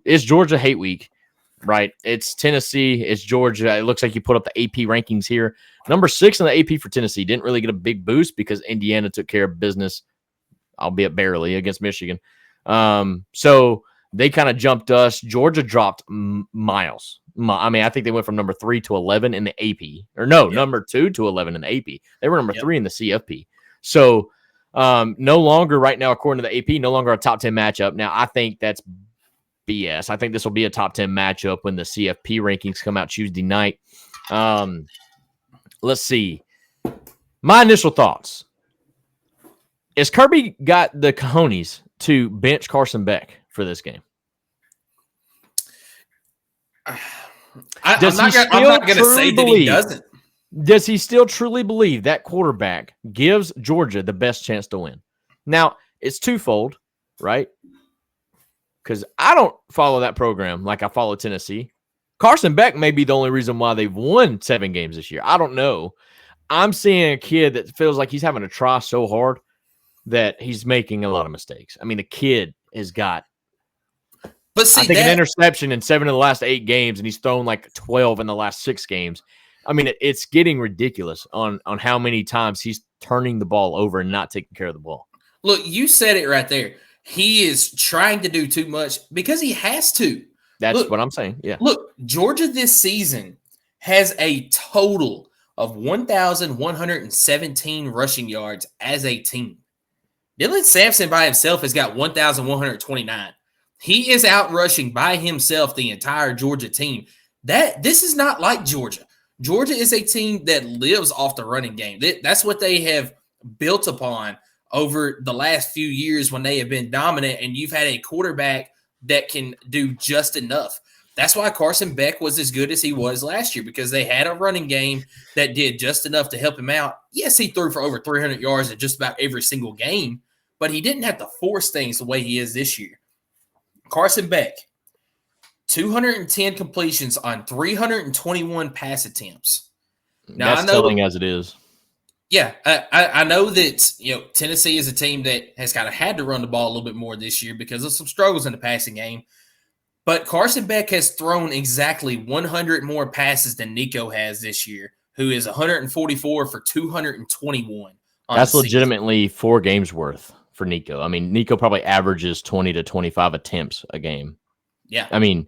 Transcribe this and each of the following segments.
it's Georgia hate week, right? It's Tennessee, it's Georgia. It looks like you put up the AP rankings here. Number 6 in the AP for Tennessee didn't really get a big boost because Indiana took care of business, albeit barely, against Michigan. So they kind of jumped us. Georgia dropped miles. I mean, I think they went from number 3 to 11 in the AP. Or no, number 2 to 11 in the AP. They were number 3 in the CFP. So no longer right now, according to the AP, no longer a top 10 matchup. Now, I think that's BS. I think this will be a top 10 matchup when the CFP rankings come out Tuesday night. Let's see. My initial thoughts. Is Kirby got the cojones to bench Carson Beck for this game? I'm not going to say that he doesn't. Does he still truly believe that quarterback gives Georgia the best chance to win? Now, it's twofold, right? Because I don't follow that program like I follow Tennessee. Carson Beck may be the only reason why they've won 7 games this year. I don't know. I'm seeing a kid that feels like he's having to try so hard that he's making a lot of mistakes. I mean, the kid has got an interception in 7 of the last 8 games, and he's thrown like 12 in the last 6 games. I mean, it's getting ridiculous on how many times he's turning the ball over and not taking care of the ball. Look, you said it right there. He is trying to do too much because he has to. That's what I'm saying. Yeah. Look, Georgia this season has a total of 1,117 rushing yards as a team. Dylan Sampson by himself has got 1,129. He is out rushing by himself the entire Georgia team. This is not like Georgia. Georgia is a team that lives off the running game. That's what they have built upon over the last few years when they have been dominant, and you've had a quarterback that can do just enough. That's why Carson Beck was as good as he was last year, because they had a running game that did just enough to help him out. Yes, he threw for over 300 yards in just about every single game, but he didn't have to force things the way he is this year. Carson Beck, 210 completions on 321 pass attempts. Now, that's telling as it is. Yeah, I know that Tennessee is a team that has kind of had to run the ball a little bit more this year because of some struggles in the passing game. But Carson Beck has thrown exactly 100 more passes than Nico has this year, who is 144 for 221. That's legitimately 4 games worth for Nico. I mean, Nico probably averages 20 to 25 attempts a game. Yeah. I mean,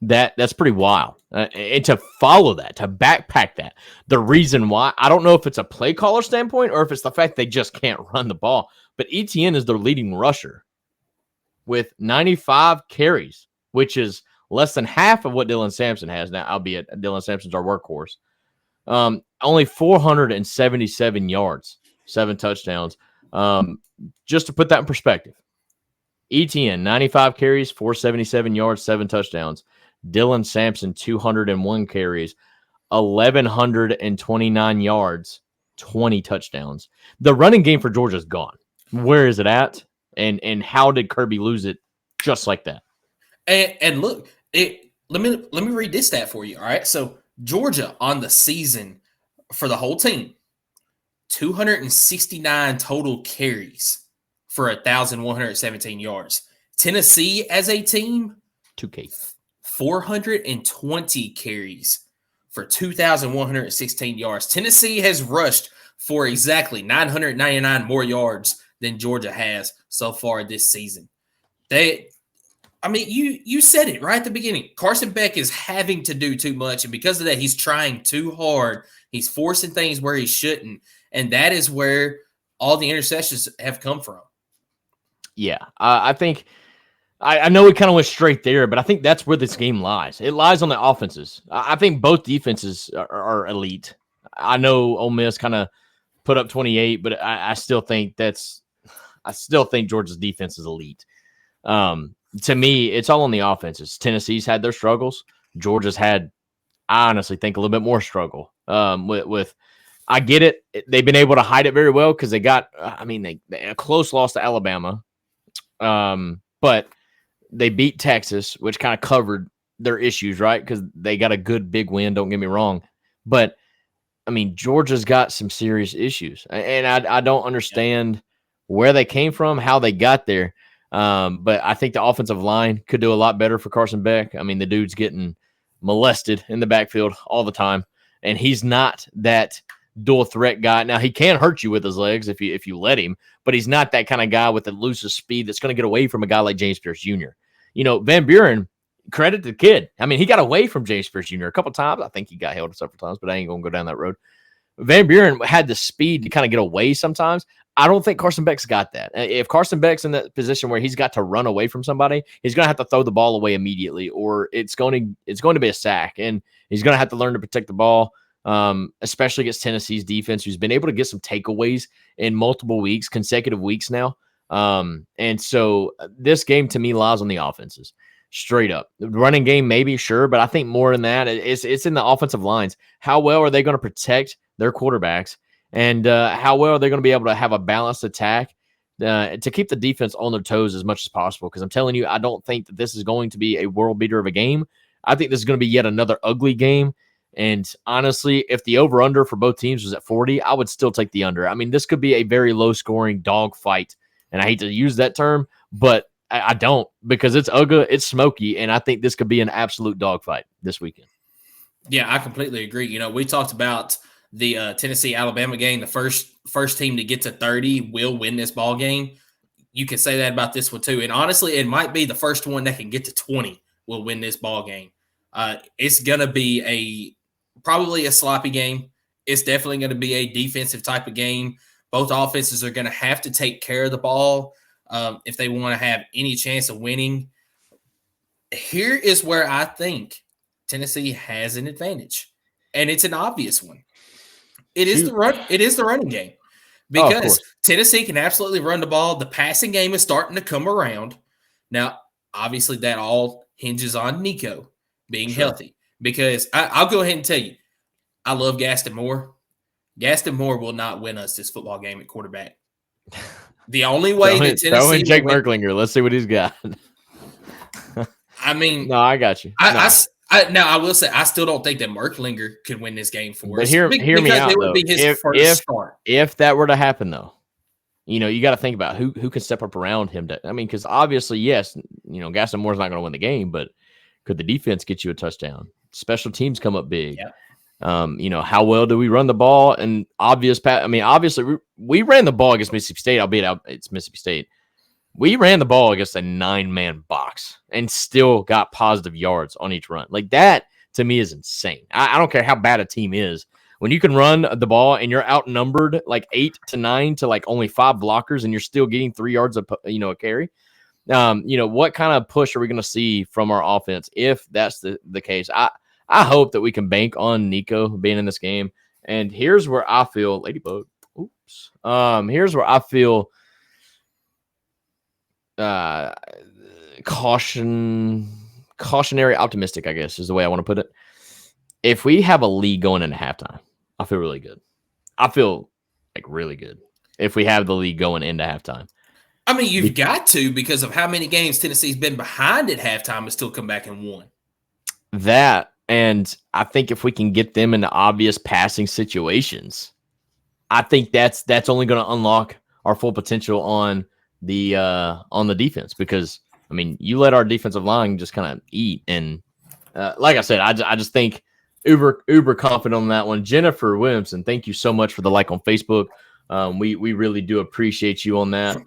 that's pretty wild. And to follow that, to backpack that, the reason why, I don't know if it's a play caller standpoint or if it's the fact they just can't run the ball, but ETN is their leading rusher with 95 carries, which is less than half of what Dylan Sampson has now, albeit Dylan Sampson's our workhorse. Only 477 yards, 7 touchdowns. Just to put that in perspective, ETN, 95 carries, 477 yards, 7 touchdowns. Dylan Sampson, 201 carries, 1,129 yards, 20 touchdowns. The running game for Georgia is gone. Where is it at? And how did Kirby lose it just like that? And look, let me read this stat for you. All right. So Georgia on the season for the whole team, 269 total carries for 1,117 yards. Tennessee as a team, 2K. 420 carries for 2,116 yards. Tennessee has rushed for exactly 999 more yards than Georgia has so far this season. You said it right at the beginning. Carson Beck is having to do too much, and because of that, he's trying too hard. He's forcing things where he shouldn't, and that is where all the interceptions have come from. Yeah, I think I know we kind of went straight there, but I think that's where this game lies. It lies on the offenses. I think both defenses are elite. I know Ole Miss kind of put up 28, but I still think Georgia's defense is elite. To me, it's all on the offenses. Tennessee's had their struggles. Georgia's had, I honestly think, a little bit more struggle. With I get it. They've been able to hide it very well because they got, they a close loss to Alabama. But they beat Texas, which kind of covered their issues, right? Because they got a good big win, don't get me wrong. But, Georgia's got some serious issues. And I don't understand where they came from, how they got there. But I think the offensive line could do a lot better for Carson Beck. I mean, the dude's getting molested in the backfield all the time, and he's not that dual threat guy. Now, he can hurt you with his legs if you let him, but he's not that kind of guy with the loosest speed that's going to get away from a guy like James Pierce Jr. Van Buren, credit to the kid. I mean, he got away from James Pierce Jr. a couple times. I think he got held several times, but I ain't going to go down that road. Van Buren had the speed to kind of get away sometimes. I don't think Carson Beck's got that. If Carson Beck's in that position where he's got to run away from somebody, he's going to have to throw the ball away immediately, or it's going to be a sack, and he's going to have to learn to protect the ball, especially against Tennessee's defense, who's been able to get some takeaways in multiple consecutive weeks now. And so this game to me lies on the offenses, straight up. The running game, maybe, sure, but I think more than that, it's in the offensive lines. How well are they going to protect their quarterbacks? And how well are they going to be able to have a balanced attack to keep the defense on their toes as much as possible? Because I'm telling you, I don't think that this is going to be a world beater of a game. I think this is going to be yet another ugly game. And honestly, if the over-under for both teams was at 40, I would still take the under. I mean, this could be a very low-scoring dog fight. And I hate to use that term, but I don't, because it's ugly, it's smoky, and I think this could be an absolute dog fight this weekend. Yeah, I completely agree. We talked about the Tennessee-Alabama game. The first team to get to 30 will win this ball game. You can say that about this one too. And honestly, it might be the first one that can get to 20 will win this ball game. It's going to be probably a sloppy game. It's definitely going to be a defensive type of game. Both offenses are going to have to take care of the ball if they want to have any chance of winning. Here is where I think Tennessee has an advantage, and it's an obvious one. It is the running game, because Tennessee can absolutely run the ball. The passing game is starting to come around. Now, obviously, that all hinges on Nico being healthy, because I'll go ahead and tell you, I love Gaston Moore. Gaston Moore will not win us this football game at quarterback. The only way that Tennessee throw in Jake Merklinger. Let's see what he's got. I mean, no, I got you. Now, I will say, I still don't think that Merklinger could win this game for us. But hear me out, it would be his first start. If that were to happen, though, you got to think about who can step up around him. Because obviously, yes, Gaston Moore's not going to win the game, but could the defense get you a touchdown? Special teams come up big. Yeah. How well do we run the ball? And obviously, we ran the ball against Mississippi State, albeit it's Mississippi State. We ran the ball against a 9-man box and still got positive yards on each run. Like, that, to me, is insane. I don't care how bad a team is. When you can run the ball and you're outnumbered like 8 to 9 to like only 5 blockers and you're still getting 3 yards a carry, what kind of push are we going to see from our offense if that's the case? I hope that we can bank on Nico being in this game. And here's where I feel, Ladybug. Oops. Here's where I feel cautionary optimistic, I guess, is the way I want to put it. If we have a lead going into halftime, I feel really good. I feel like really good if we have the lead going into halftime. I mean, you've got to, because of how many games Tennessee's been behind at halftime and still come back and won. That, and I think if we can get them into obvious passing situations, I think that's only going to unlock our full potential on the defense, because I mean, you let our defensive line just kind of eat, and like I said, I just think uber confident on that one. Jennifer Williamson, thank you so much for the like on Facebook. We really do appreciate you on that.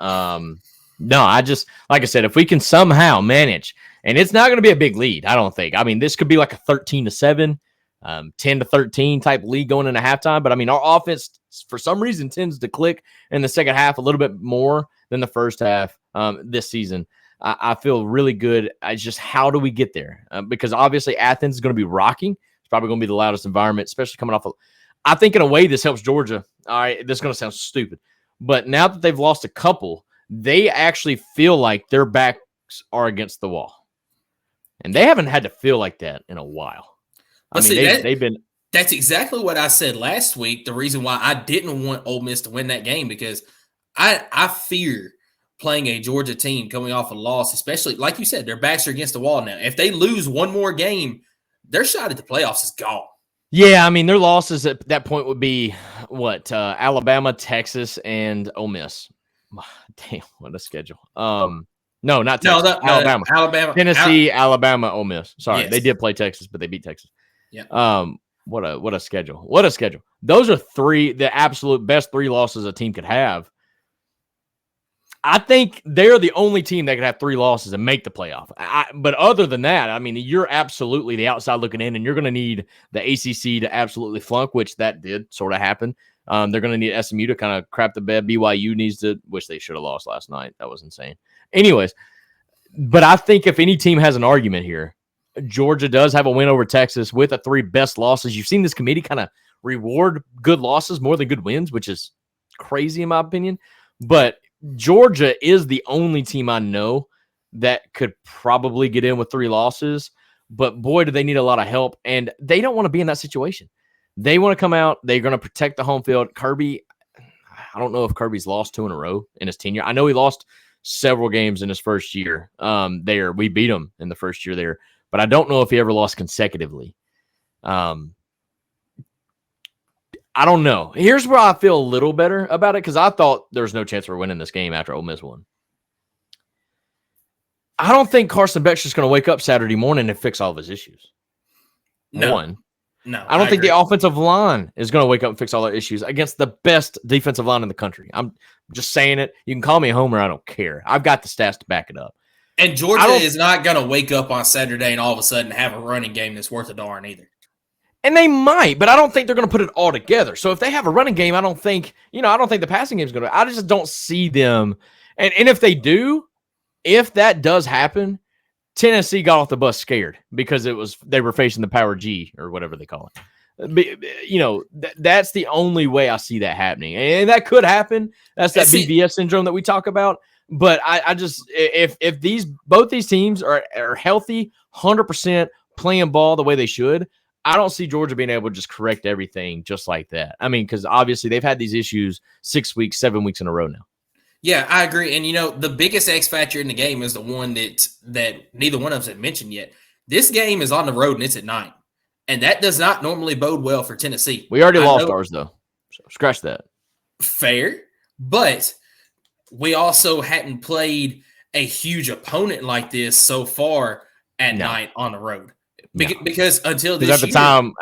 No, I just, like I said, if we can somehow manage, and it's not going to be a big lead, I don't think. I mean, this could be like a 13-7, 10-13 type lead going into halftime. But I mean, our offense for some reason tends to click in the second half a little bit more than the first half this season. I feel really good. It's just, how do we get there? Because obviously Athens is going to be rocking. It's probably going to be the loudest environment, especially coming off of, I think in a way this helps Georgia. All right, this is going to sound stupid, but now that they've lost a couple, they actually feel like their backs are against the wall. And they haven't had to feel like that in a while. They've been. That's exactly what I said last week. The reason why I didn't want Ole Miss to win that game, because I fear playing a Georgia team coming off a loss, especially like you said, their backs are against the wall now. If they lose one more game, their shot at the playoffs is gone. Yeah, I mean, their losses at that point would be Alabama, Texas, and Ole Miss. Damn, what a schedule. No, not Texas. Alabama. Alabama. Tennessee, Alabama, Ole Miss. Sorry, Yes. they did play Texas, but they beat Texas. Yeah. What a schedule. What a schedule. Those are the absolute best 3 losses a team could have. I think they're the only team that could have 3 losses and make the playoff. But other than that, I mean, you're absolutely the outside looking in, and you're going to need the ACC to absolutely flunk, which that did sort of happen. They're going to need SMU to kind of crap the bed. BYU needs to, wish they should have lost last night. That was insane. Anyways, but I think if any team has an argument here, Georgia does have a win over Texas with the 3 best losses. You've seen this committee kind of reward good losses more than good wins, which is crazy in my opinion. But Georgia is the only team I know that could probably get in with 3 losses. But boy, do they need a lot of help. And they don't want to be in that situation. They want to come out. They're going to protect the home field. Kirby, I don't know if Kirby's lost 2 in a row in his tenure. I know he lost several games in his first year there. We beat him in the first year there. But I don't know if he ever lost consecutively. I don't know. Here's where I feel a little better about it, because I thought there was no chance for winning this game after Ole Miss won. I don't think Carson Beck's just going to wake up Saturday morning and fix all of his issues. No. One. No. I don't think the offensive line is going to wake up and fix all their issues against the best defensive line in the country. I'm just saying it. You can call me a homer. I don't care. I've got the stats to back it up. And Georgia is not going to wake up on Saturday and all of a sudden have a running game that's worth a darn either. And they might, but I don't think they're going to put it all together. So if they have a running game, I don't think the passing game is going to. I just don't see them. And if they do, if that does happen, Tennessee got off the bus scared because they were facing the Power G or whatever they call it. That's the only way I see that happening, and that could happen. That's that BVS syndrome that we talk about. But I just if both these teams are healthy, 100% playing ball the way they should, I don't see Georgia being able to just correct everything just like that. I mean, because obviously they've had these issues 6 weeks, 7 weeks in a row now. Yeah, I agree. And, the biggest X factor in the game is the one that neither one of us have mentioned yet. This game is on the road and it's at night. And that does not normally bode well for Tennessee. We already lost ours, though. So scratch that. Fair. But we also hadn't played a huge opponent like this so far at night on the road. Because until this year,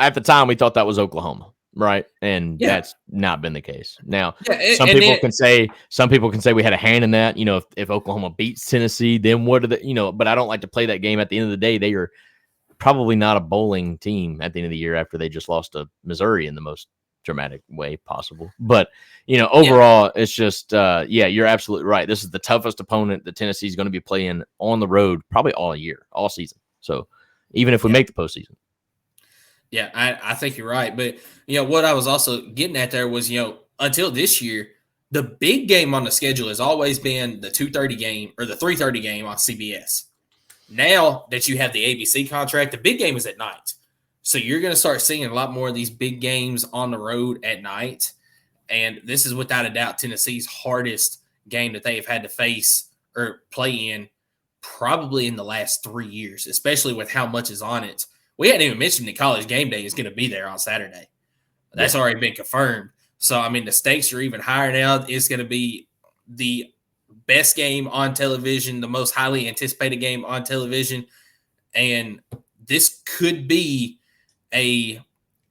at the time, we thought that was Oklahoma, right? And that's not been the case. Now, some people can say we had a hand in that. If Oklahoma beats Tennessee, then what are the But I don't like to play that game. At the end of the day, they are probably not a bowling team at the end of the year after they just lost to Missouri in the most dramatic way possible. But overall, it's just you're absolutely right. This is the toughest opponent that Tennessee is going to be playing on the road probably all year, all season. So. Even if we make the postseason. Yeah, I think you're right. But, what I was also getting at there was, until this year, the big game on the schedule has always been the 2:30 game or the 3:30 game on CBS. Now that you have the ABC contract, the big game is at night. So you're going to start seeing a lot more of these big games on the road at night. And this is without a doubt Tennessee's hardest game that they have had to face or play in probably in the last 3 years, especially with how much is on it. We hadn't even mentioned that College Gameday is going to be there on Saturday. That's already been confirmed. So, I mean, the stakes are even higher now. It's going to be the best game on television, the most highly anticipated game on television. And this could be a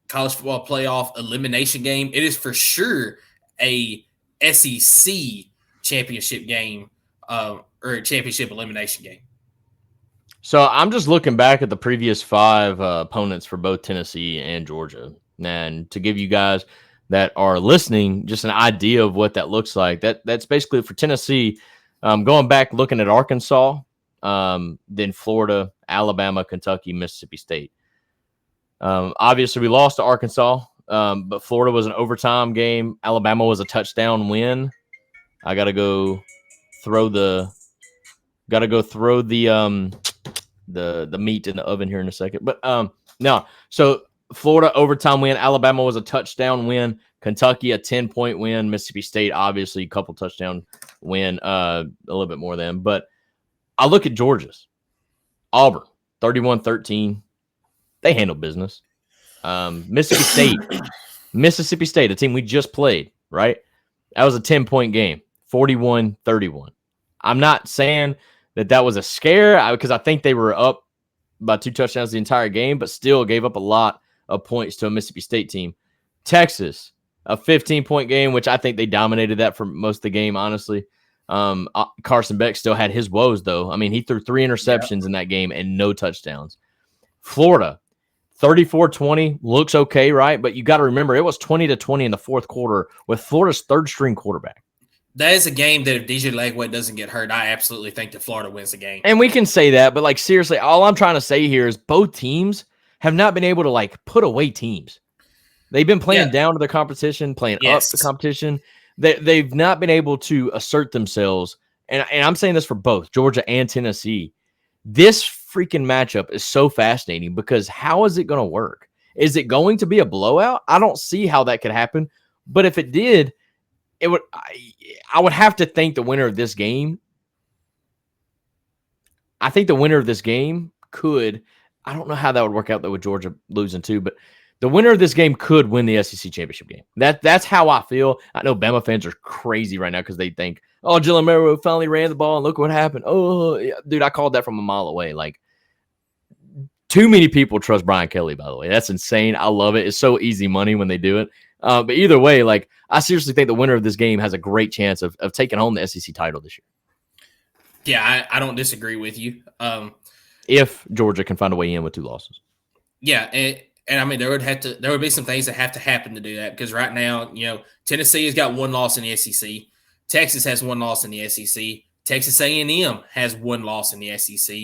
college football playoff elimination game. It is for sure a SEC championship game or a championship elimination game. So I'm just looking back at the previous 5 opponents for both Tennessee and Georgia. And to give you guys that are listening just an idea of what that looks like, that's basically for Tennessee, going back looking at Arkansas, then Florida, Alabama, Kentucky, Mississippi State. Obviously, we lost to Arkansas, but Florida was an overtime game. Alabama was a touchdown win. I got to go throw the meat in the oven here in a second. But no. So Florida overtime win, Alabama was a touchdown win, Kentucky a 10-point win, Mississippi State obviously a couple touchdown win, a little bit more than. But I look at Georgia's. Auburn 31-13. They handled business. Mississippi State, a team we just played, right? That was a 10-point game, 41-31. I'm not saying that was a scare because I think they were up by 2 touchdowns the entire game, but still gave up a lot of points to a Mississippi State team. Texas, a 15-point game, which I think they dominated that for most of the game, honestly. Carson Beck still had his woes, though. I mean, he threw 3 interceptions in that game and no touchdowns. Florida, 34-20, looks okay, right? But you got to remember, it was 20-20 in the fourth quarter with Florida's third-string quarterback. That is a game that if DJ Lagway doesn't get hurt, I absolutely think that Florida wins the game. And we can say that, but, like, seriously, all I'm trying to say here is both teams have not been able to, like, put away teams. They've been playing down to the competition, playing up the competition. They've not been able to assert themselves. And I'm saying this for both Georgia and Tennessee. This freaking matchup is so fascinating because how is it going to work? Is it going to be a blowout? I don't see how that could happen. But if it did, I would have to think the winner of this game. I think the winner of this game could. I don't know how that would work out though with Georgia losing too, but the winner of this game could win the SEC championship game. That's how I feel. I know Bama fans are crazy right now because they think, oh, Jalen Mero finally ran the ball and look what happened. Oh, dude, I called that from a mile away. Like, too many people trust Brian Kelly, by the way. That's insane. I love it. It's so easy money when they do it. But either way, like, I seriously think the winner of this game has a great chance of taking home the SEC title this year. Yeah, I don't disagree with you. If Georgia can find a way in with 2 losses. Yeah, and I mean there would be some things that have to happen to do that because right now, Tennessee has got 1 loss in the SEC. Texas has 1 loss in the SEC. Texas A&M has 1 loss in the SEC.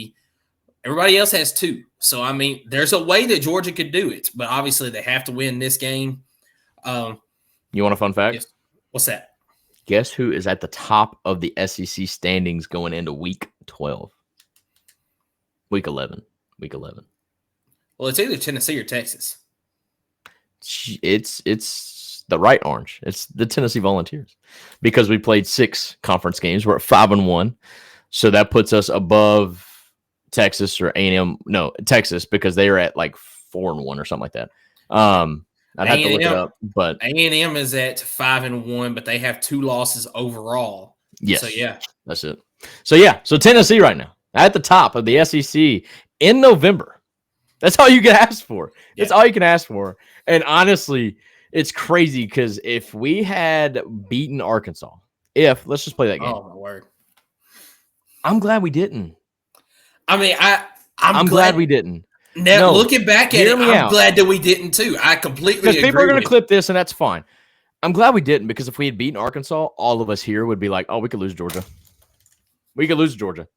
Everybody else has 2. So, I mean, there's a way that Georgia could do it, but obviously they have to win this game. You want a fun fact? Yes. What's that? Guess who is at the top of the SEC standings going into week 12? Week 11. Well, it's either Tennessee or Texas. It's the right orange. It's the Tennessee Volunteers because we played 6 conference games. We're at 5-1, so that puts us above Texas or A&M. No, Texas because they are at like 4-1 or something like that. I'd have to look it up, but A&M is at 5-1, but they have 2 losses overall. Yes, so yeah, that's it. So Tennessee right now at the top of the SEC in November. That's all you can ask for. Yeah. It's all you can ask for. And honestly, it's crazy because if we had beaten Arkansas, let's just play that game. Oh, my word. I'm glad we didn't. I mean, I'm glad we didn't. Now, looking back at it, I'm glad that we didn't too. I completely agree. Because people are going to clip this, and that's fine. I'm glad we didn't because if we had beaten Arkansas, all of us here would be like, oh, we could lose Georgia. We could lose Georgia.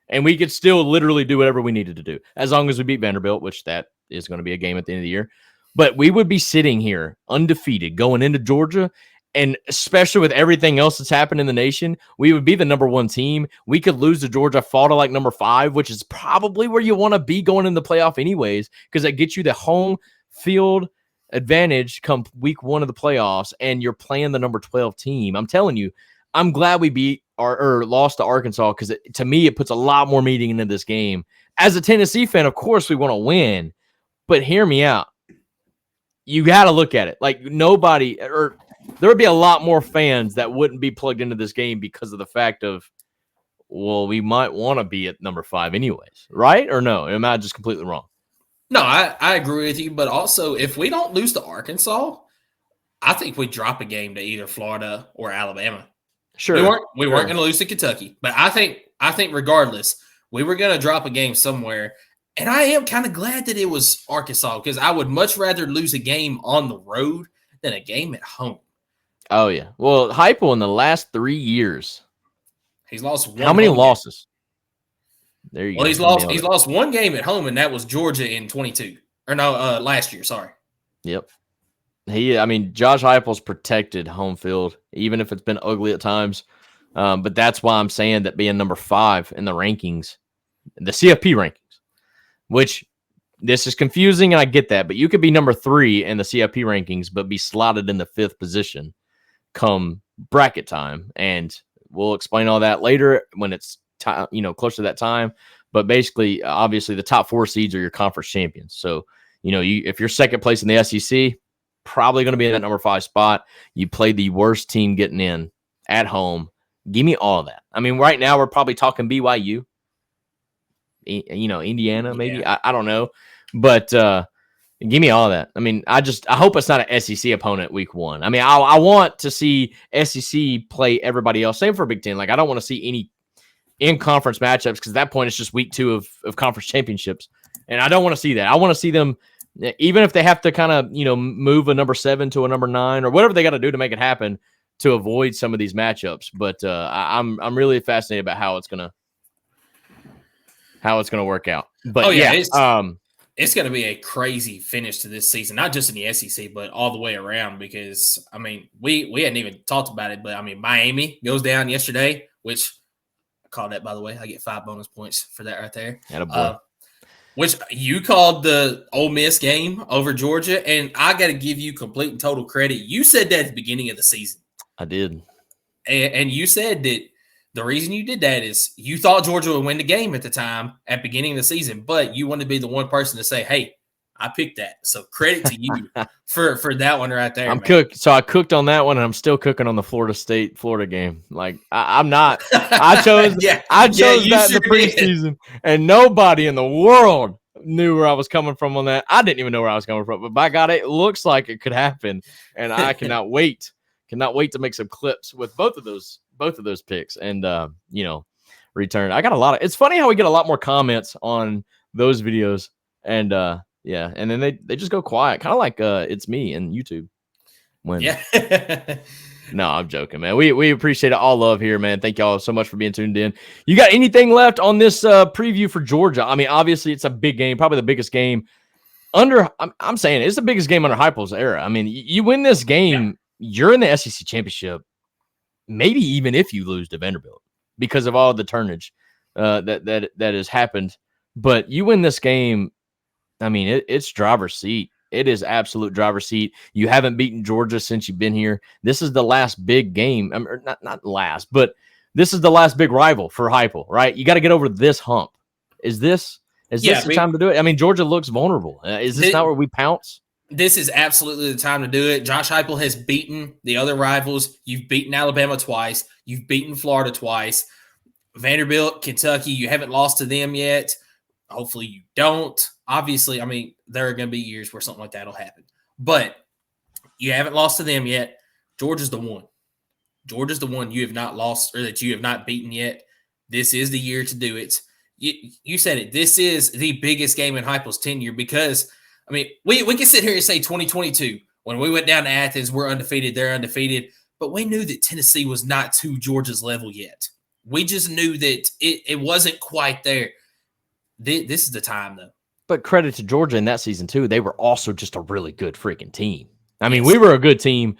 And we could still literally do whatever we needed to do as long as we beat Vanderbilt, which that is going to be a game at the end of the year. But we would be sitting here undefeated going into Georgia. And especially with everything else that's happened in the nation, we would be the number 1 team. We could lose to Georgia, fall to like number 5, which is probably where you want to be going in the playoff anyways, because that gets you the home field advantage come week 1 of the playoffs, and you're playing the number 12 team. I'm telling you, I'm glad we beat or lost to Arkansas because to me, it puts a lot more meaning into this game. As a Tennessee fan, of course, we want to win, but hear me out. You got to look at it. Like nobody, or there would be a lot more fans that wouldn't be plugged into this game because of the fact of, well, we might want to be at number 5 anyways, right? Or no? Am I just completely wrong? No, I agree with you. But also, if we don't lose to Arkansas, I think we drop a game to either Florida or Alabama. Sure. We weren't going to lose to Kentucky, but I think regardless, we were going to drop a game somewhere. And I am kind of glad that it was Arkansas because I would much rather lose a game on the road than a game at home. Oh, yeah. Well, Heupel in the last 3 years. He's lost 1. How many losses? There you go. Well, he's lost 1 game at home, and that was Georgia in 22. Or no, last year, sorry. Yep. Josh Heupel's protected home field, even if it's been ugly at times. But that's why I'm saying that being number 5 in the rankings, the CFP rankings, which this is confusing, and I get that, but you could be number 3 in the CFP rankings, but be slotted in the 5th position come bracket time. And we'll explain all that later when it's time, close to that time. But basically, obviously, the top 4 seeds are your conference champions. So, if you're second place in the SEC, probably going to be in that number 5 spot. You play the worst team getting in at home. Give me all of that. I mean, right now we're probably talking BYU. Indiana, maybe. I don't know. But give me all that. I mean, I hope it's not an SEC opponent week 1. I mean, I want to see SEC play everybody else. Same for Big Ten. Like, I don't want to see any in-conference matchups because at that point it's just week 2 of conference championships. And I don't want to see that. I want to see them, even if they have to kind of, move a number 7 to a number 9 or whatever they got to do to make it happen to avoid some of these matchups. But I'm really fascinated about how it's gonna work out. But it's going to be a crazy finish to this season, not just in the SEC, but all the way around. Because I mean, we hadn't even talked about it, but I mean, Miami goes down yesterday, which I called that, by the way. I get 5 bonus points for that right there. Which you called the Ole Miss game over Georgia, and I got to give you complete and total credit. You said that at the beginning of the season. I did. And you said that the reason you did that is you thought Georgia would win the game at the time at the beginning of the season, but you wanted to be the one person to say, hey, I picked that. So credit to you for that one right there. I'm cooked. So I cooked on that one, and I'm still cooking on the Florida game. Like I'm not. I chose. I chose that in the preseason, and nobody in the world knew where I was coming from on that. I didn't even know where I was coming from, but by God, it looks like it could happen, and I cannot wait. Cannot wait to make some clips with both of those picks and return. I got a lot of. It's funny how we get a lot more comments on those videos, and and then they just go quiet, kind of like it's me and YouTube. No, I'm joking, man. We appreciate it. All love here, man. Thank y'all so much for being tuned in. You got anything left on this preview for Georgia? I mean, obviously it's a big game, probably the biggest game under. I'm saying it's the biggest game under Heupel's era. I mean, you win this game, you're in the SEC championship. Maybe even if you lose to Vanderbilt because of all the turnage that has happened, but you win this game. I mean, it's driver's seat. It is absolute driver's seat. You haven't beaten Georgia since you've been here. This is the last big game. I mean, not last, but this is the last big rival for Heupel, right? You got to get over this hump. Is this the time to do it? I mean, Georgia looks vulnerable. Is this not where we pounce? This is absolutely the time to do it. Josh Heupel has beaten the other rivals. You've beaten Alabama twice. You've beaten Florida twice. Vanderbilt, Kentucky, you haven't lost to them yet. Hopefully you don't. Obviously, I mean, there are going to be years where something like that will happen. But you haven't lost to them yet. Georgia's the one. Georgia's the one you have not lost or that you have not beaten yet. This is the year to do it. You said it. This is the biggest game in Heupel's tenure because – I mean, we can sit here and say 2022, when we went down to Athens, we're undefeated, they're undefeated, but we knew that Tennessee was not to Georgia's level yet. We just knew that it wasn't quite there. This is the time, though. But credit to Georgia in that season, too. They were also just a really good freaking team. I mean, we were a good team.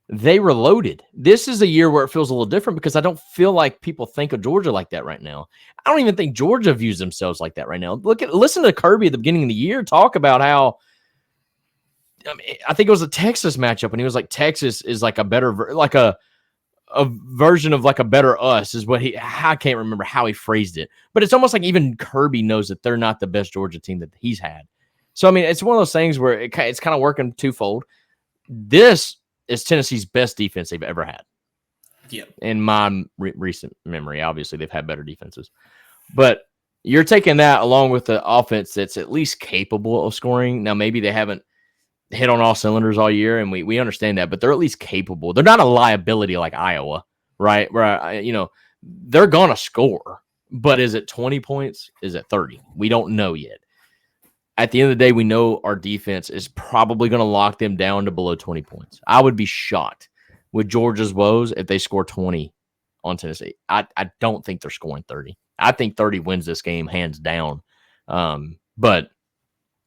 They were loaded. This is a year where it feels a little different because I don't feel like people think of Georgia like that right now. I don't even think Georgia views themselves like that right now. Listen to Kirby at the beginning of the year talk about how, I think it was a Texas matchup, and he was like, Texas is like a better, like a version of like a better us is what I can't remember how he phrased it, but it's almost like even Kirby knows that they're not the best Georgia team that he's had. So, I mean, it's one of those things where it's kind of working twofold. This is Tennessee's best defense they've ever had. Yeah. In my recent memory, obviously they've had better defenses, but you're taking that along with the offense that's at least capable of scoring. Now, maybe they haven't hit on all cylinders all year, and we understand that, but they're at least capable. They're not a liability like Iowa, right? Where, they're going to score, but is it 20 points? Is it 30? We don't know yet. At the end of the day, we know our defense is probably going to lock them down to below 20 points. I would be shocked with Georgia's woes if they score 20 on Tennessee. I don't think they're scoring 30. I think 30 wins this game hands down. But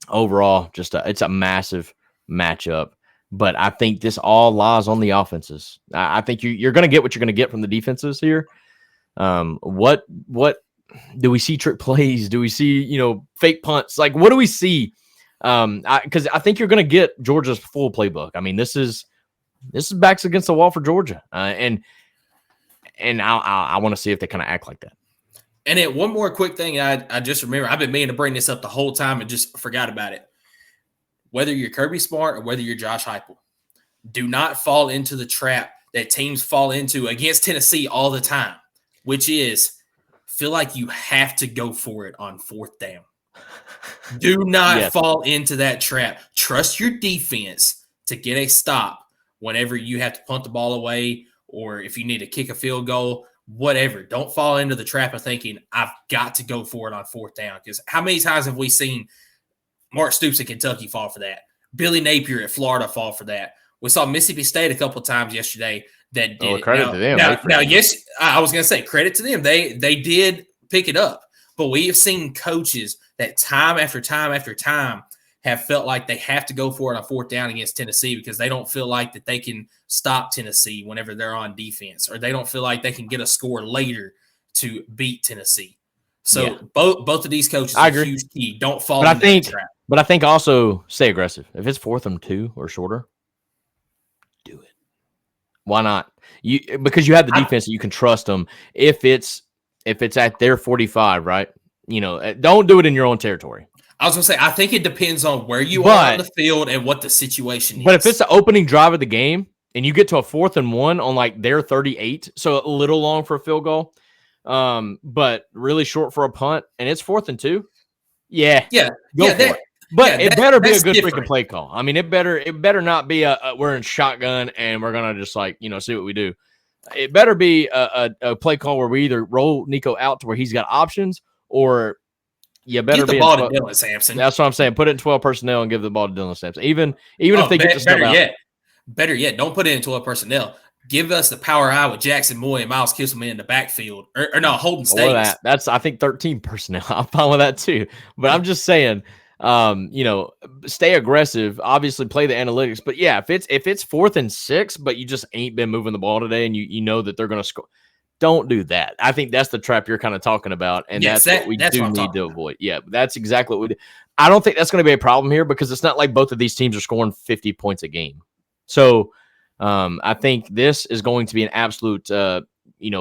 overall, it's a massive matchup. But I think this all lies on the offenses. I think you're going to get what you're going to get from the defenses here. What do we see? Trick plays? Do we see, fake punts? Like, what do we see? Because I think you're going to get Georgia's full playbook. I mean, this is backs against the wall for Georgia, and I want to see if they kind of act like that. And then one more quick thing, I just remember I've been meaning to bring this up the whole time and just forgot about it. Whether you're Kirby Smart or whether you're Josh Heupel, do not fall into the trap that teams fall into against Tennessee all the time, which is feel like you have to go for it on 4th down. Do not fall into that trap. Trust your defense to get a stop whenever you have to punt the ball away or if you need to kick a field goal, whatever. Don't fall into the trap of thinking, I've got to go for it on 4th down. Because how many times have we seen Mark Stoops in Kentucky fall for that? Billy Napier at Florida fall for that. We saw Mississippi State a couple times yesterday that did it. Credit to them. Now, yes, I was going to say credit to them. They did pick it up. But we have seen coaches that time after time after time have felt like they have to go for it on 4th down against Tennessee because they don't feel like that they can stop Tennessee whenever they're on defense, or they don't feel like they can get a score later to beat Tennessee. So both of these coaches are a huge key. Don't fall into that trap. But I think also stay aggressive. If it's 4th and 2 or shorter, do it. Why not? Because you have the defense that you can trust them. If it's at their 45, right? Don't do it in your own territory. I was going to say, I think it depends on where you are on the field and what the situation is. But if it's the opening drive of the game and you get to a 4th and 1 on like their 38, so a little long for a field goal, but really short for a punt, and it's 4th and 2, go for it. But it better be a good freaking play call. I mean, it better not be we're in shotgun and we're gonna just see what we do. It better be a play call where we either roll Nico out to where he's got options, or you better give the ball to Dylan Sampson. That's what I'm saying. Put it in 12 personnel and give the ball to Dylan Sampson. Even if they get the stuff out. Better yet, don't put it in 12 personnel. Give us the power eye with Jackson Moy and Miles Kisselman in the backfield, or no, Holden States. That's I think 13 personnel. I'm fine with that too. But I'm just saying. Stay aggressive, obviously play the analytics, but if it's 4th and 6, but you just ain't been moving the ball today and you know that they're going to score, don't do that. I think that's the trap you're kind of talking about. And that's what we do need to avoid. Yeah, that's exactly what we do. I don't think that's going to be a problem here because it's not like both of these teams are scoring 50 points a game. So, I think this is going to be an absolute,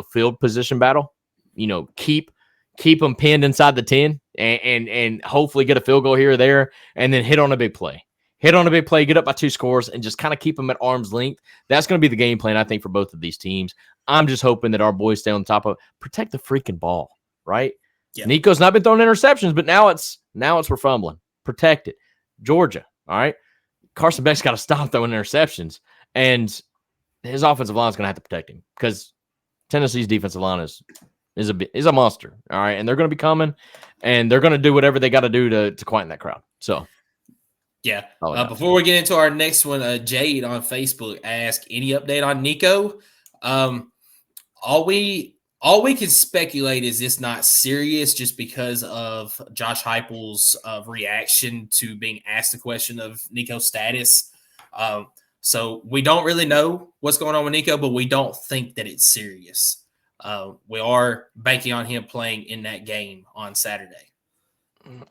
field position battle, keep them pinned inside the 10 and hopefully get a field goal here or there and then hit on a big play. Get up by 2 scores and just kind of keep them at arm's length. That's going to be the game plan, I think, for both of these teams. I'm just hoping that our boys stay on top of protect the freaking ball, right? Yeah. Nico's not been throwing interceptions, but now it's we're fumbling. Protect it. Georgia, all right? Carson Beck's got to stop throwing interceptions, and his offensive line is going to have to protect him because Tennessee's defensive line is a monster, all right? And they're going to be coming, and they're going to do whatever they got to do to quieten that crowd. So, yeah. Before we get into our next one, Jade on Facebook asked, any update on Nico? All we can speculate is this not serious just because of Josh Heupel's reaction to being asked the question of Nico's status. So we don't really know what's going on with Nico, but we don't think that it's serious. We are banking on him playing in that game on Saturday.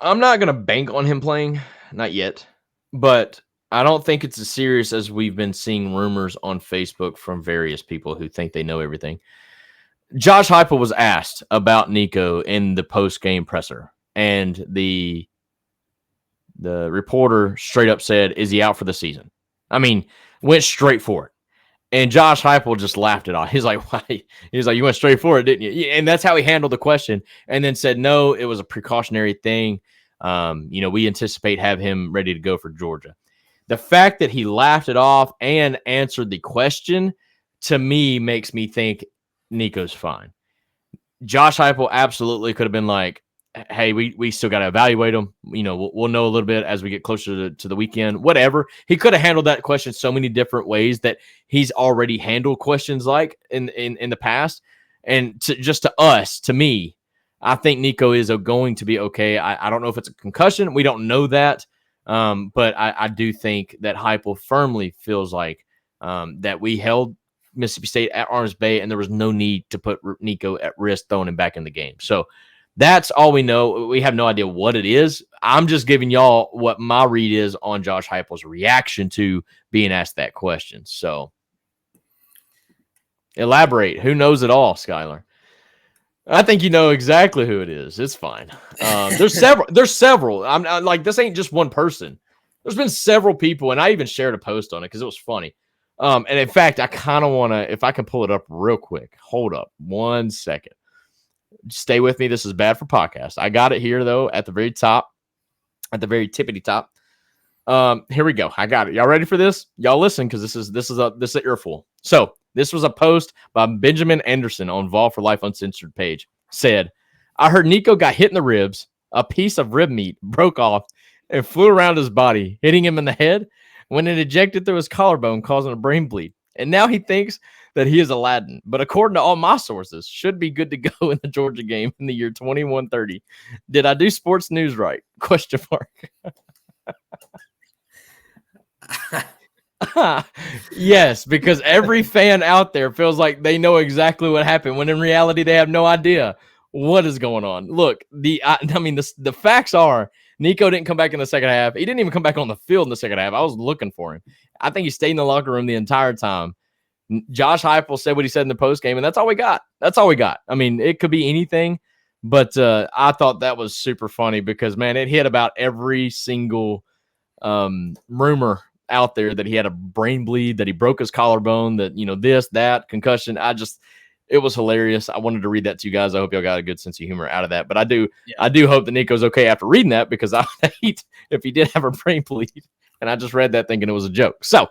I'm not going to bank on him playing, not yet, but I don't think it's as serious as we've been seeing rumors on Facebook from various people who think they know everything. Josh Heupel was asked about Nico in the post-game presser, and the reporter straight up said, is he out for the season? I mean, went straight for it. And Josh Heupel just laughed it off. He's like, why? He's like, you went straight for it, didn't you? And that's how he handled the question. And then said, no, it was a precautionary thing. We anticipate have him ready to go for Georgia. The fact that he laughed it off and answered the question, to me, makes me think Nico's fine. Josh Heupel absolutely could have been like, hey, we still got to evaluate him. We'll know a little bit as we get closer to the weekend, whatever. He could have handled that question so many different ways that he's already handled questions like in the past. And to me, I think Nico is going to be okay. I don't know if it's a concussion. We don't know that. But I do think that Heupel firmly feels like that we held Mississippi State at arm's bay and there was no need to put Nico at risk throwing him back in the game. So that's all we know. We have no idea what it is. I'm just giving y'all what my read is on Josh Heupel's reaction to being asked that question. So elaborate. Who knows it all, Skylar? I think you know exactly who it is. It's fine. There's several. I'm like, this ain't just one person. There's been several people, and I even shared a post on it because it was funny. And in fact, I kind of want to, if I can pull it up real quick. Hold up 1 second. Stay with me. This is bad for podcast. I got it here though at the very top, at the very tippity top. Here we go. I got it. Y'all ready for this? Y'all listen, because this is an earful. So this was a post by Benjamin Anderson on Vol for Life Uncensored page. Said, I heard Nico got hit in the ribs. A piece of rib meat broke off and flew around his body, hitting him in the head when it ejected through his collarbone, causing a brain bleed. And now he thinks that he is Aladdin. But according to all my sources, should be good to go in the Georgia game in the year 2130. Did I do sports news right? Question mark. Yes, because every fan out there feels like they know exactly what happened when in reality they have no idea what is going on. Look, the facts are Nico didn't come back in the second half. He didn't even come back on the field in the second half. I was looking for him. I think he stayed in the locker room the entire time. Josh Heupel said what he said in the post game, and that's all we got. That's all we got. I mean, it could be anything, but I thought that was super funny because, man, it hit about every single rumor out there that he had a brain bleed, that he broke his collarbone, that, this, that, concussion. It was hilarious. I wanted to read that to you guys. I hope y'all got a good sense of humor out of that. But I do hope that Nico's okay after reading that, because I would hate if he did have a brain bleed. And I just read that thinking it was a joke. So